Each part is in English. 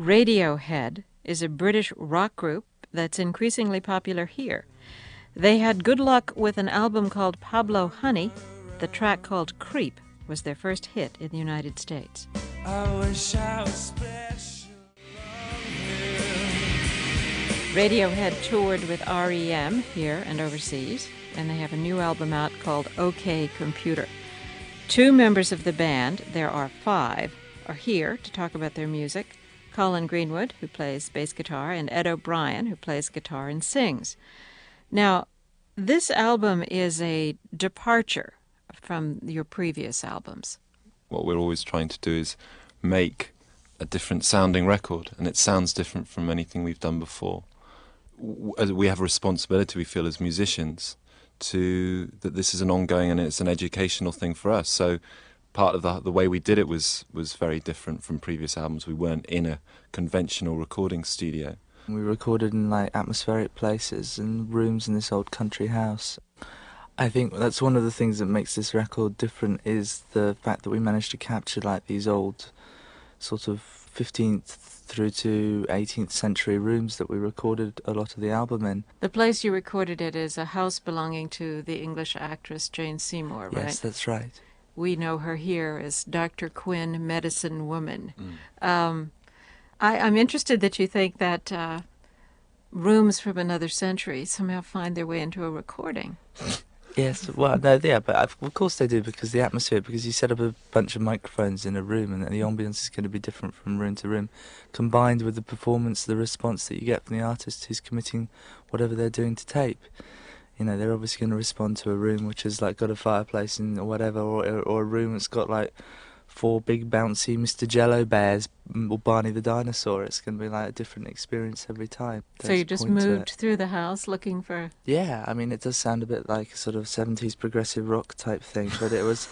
Radiohead is a British rock group that's increasingly popular here. They had good luck with an album called Pablo Honey. The track called Creep was their first hit in the United States. I wish I was special. Radiohead toured with REM here and overseas, and they have a new album out called OK Computer. 2 members of the band, there are 5, are here to talk about their music. Colin Greenwood, who plays bass guitar, and Ed O'Brien, who plays guitar and sings. Now, this album is a departure from your previous albums. What we're always trying to do is make a different sounding record, and it sounds different from anything we've done before. We have a responsibility, we feel, as musicians, that this is an ongoing and it's an educational thing for us. So part of the way we did it was very different from previous albums. We weren't in a conventional recording studio. We recorded in like atmospheric places and rooms in this old country house. I think that's one of the things that makes this record different, is the fact that we managed to capture like these old sort of 15th through to 18th century rooms that we recorded a lot of the album in. The place you recorded it is a house belonging to the English actress Jane Seymour, right? Yes, that's right. We know her here as Dr. Quinn, Medicine Woman. I'm interested that you think that rooms from another century somehow find their way into a recording. Yes, well, no, yeah, but of course they do, because the atmosphere, because you set up a bunch of microphones in a room and the ambience is going to be different from room to room, combined with the performance, the response that you get from the artist who's committing whatever they're doing to tape. You know, they're obviously going to respond to a room which has like got a fireplace in or whatever, or a room that's got like 4 big bouncy Mr. Jello bears or Barney the dinosaur. It's going to be like a different experience every time. So you just moved through the house looking for... Yeah, I mean, it does sound a bit like a sort of 70s progressive rock type thing, but it was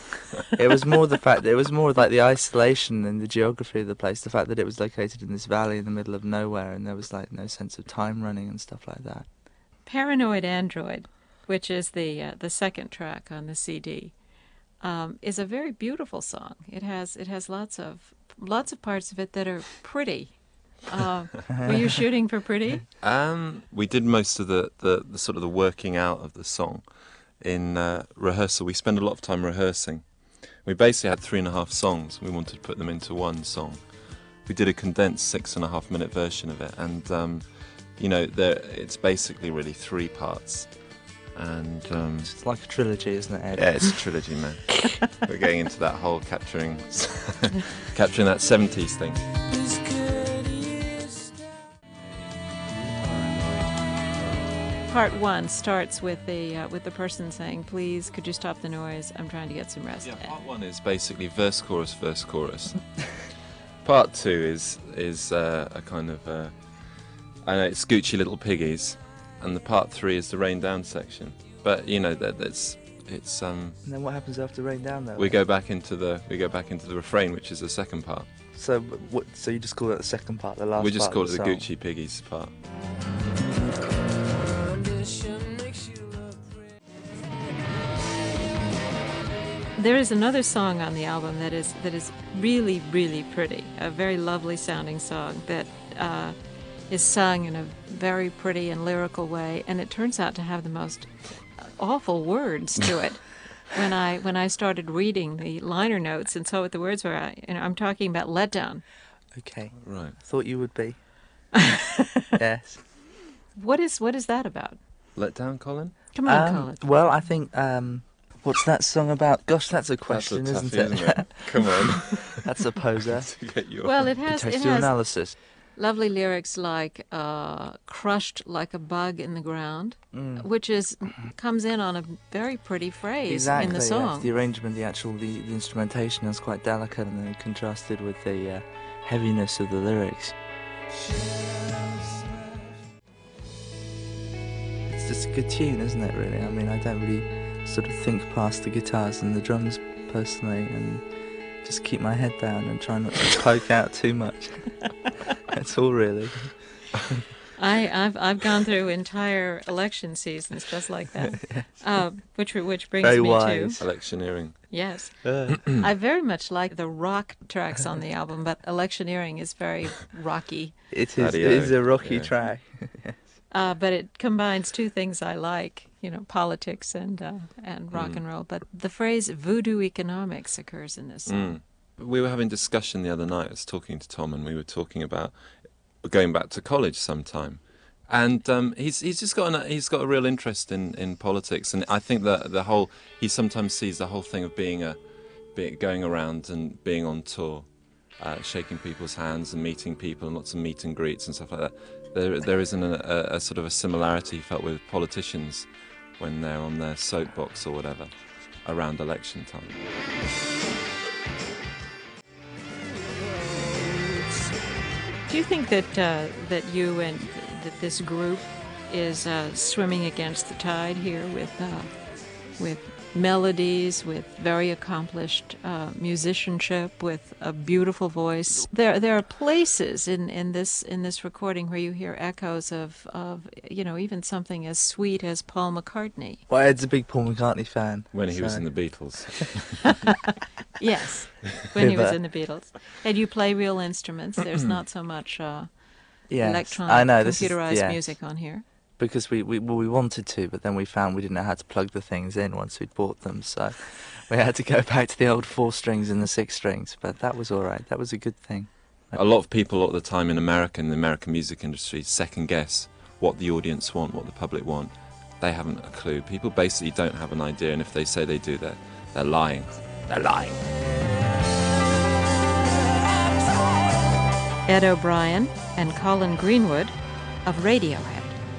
more the fact that it was more like the isolation and the geography of the place, the fact that it was located in this valley in the middle of nowhere and there was like no sense of time running and stuff like that. Paranoid Android, which is the second track on the CD, is a very beautiful song. It has lots of parts of it that are pretty. Were you shooting for pretty? We did most of the sort of the working out of the song in rehearsal. We spent a lot of time rehearsing. We basically had 3.5 songs. We wanted to put them into one song. We did a condensed 6.5-minute version of it, and it's basically really 3 parts. And it's like a trilogy, isn't it, Ed? Yeah, it's a trilogy, man. We're getting into that whole capturing that 70s thing. Part 1 starts with the person saying, "Please, could you stop the noise? I'm trying to get some rest." Yeah, part 1 is basically verse, chorus, verse, chorus. Part 2 is a kind of I know it's Scoochie Little Piggies. And the part 3 is the Rain Down section, but you know it's. And then what happens after Rain Down, though? We go back into the refrain, which is the second part. So So you just call it the second part, the last part? We just call it the song. Gucci Piggies part. There is another song on the album that is really, really pretty, a very lovely sounding song that is sung in a very pretty and lyrical way, and it turns out to have the most awful words to it. When I started reading the liner notes and saw what the words were, I'm talking about Letdown. Okay. Right. I thought you would be. Yes. What is that about? Letdown, Colin? Come on, Colin. Well, I think, what's that song about? Gosh, that's a question, That's a isn't toughie, it? isn't it? Come on. That's a poser. To get you Well, on. it has Analysis. lovely lyrics like "crushed like a bug in the ground," which comes in on a very pretty phrase in the song. Yes. The arrangement, the instrumentation is quite delicate, and then contrasted with the heaviness of the lyrics. It's just a good tune, isn't it, really? I mean, I don't really sort of think past the guitars and the drums personally, and just keep my head down and try not to poke out too much. That's all, really. I've gone through entire election seasons just like that, which brings Very me wise. to Electioneering. yes. I very much like the rock tracks on the album, but electioneering is very rocky. It Radio, is a rocky yeah. track. But it combines two things I like, politics and rock and roll. But the phrase voodoo economics occurs in this song. We were having discussion the other night. I was talking to Tom, and we were talking about going back to college sometime. And he's just got a real interest in politics, and I think that he sometimes sees the whole thing of going around and being on tour, shaking people's hands and meeting people, and lots of meet and greets and stuff like that. There isn't a sort of a similarity he felt with politicians when they're on their soapbox or whatever around election time. Do you think that that you and that this group is swimming against the tide here with melodies, with very accomplished musicianship, with a beautiful voice? There are places in this recording where you hear echoes of even something as sweet as Paul McCartney. Well, Ed's a big Paul McCartney fan. When he was so- in the Beatles. Yes, when he was in the Beatles. And you play real instruments. There's not so much Yes. electronic, I know, this is- computerized yes. music on here. Because we wanted to, but then we found we didn't know how to plug the things in once we'd bought them, so we had to go back to the old 4 strings and the 6 strings, but that was all right. That was a good thing. A lot of people at the time in America, in the American music industry, second guess what the audience want, what the public want. They haven't a clue. People basically don't have an idea, and if they say they do, they're lying. They're lying. Ed O'Brien and Colin Greenwood of Radiohead.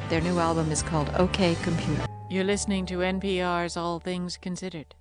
Their new album is called OK Computer. You're listening to NPR's All Things Considered.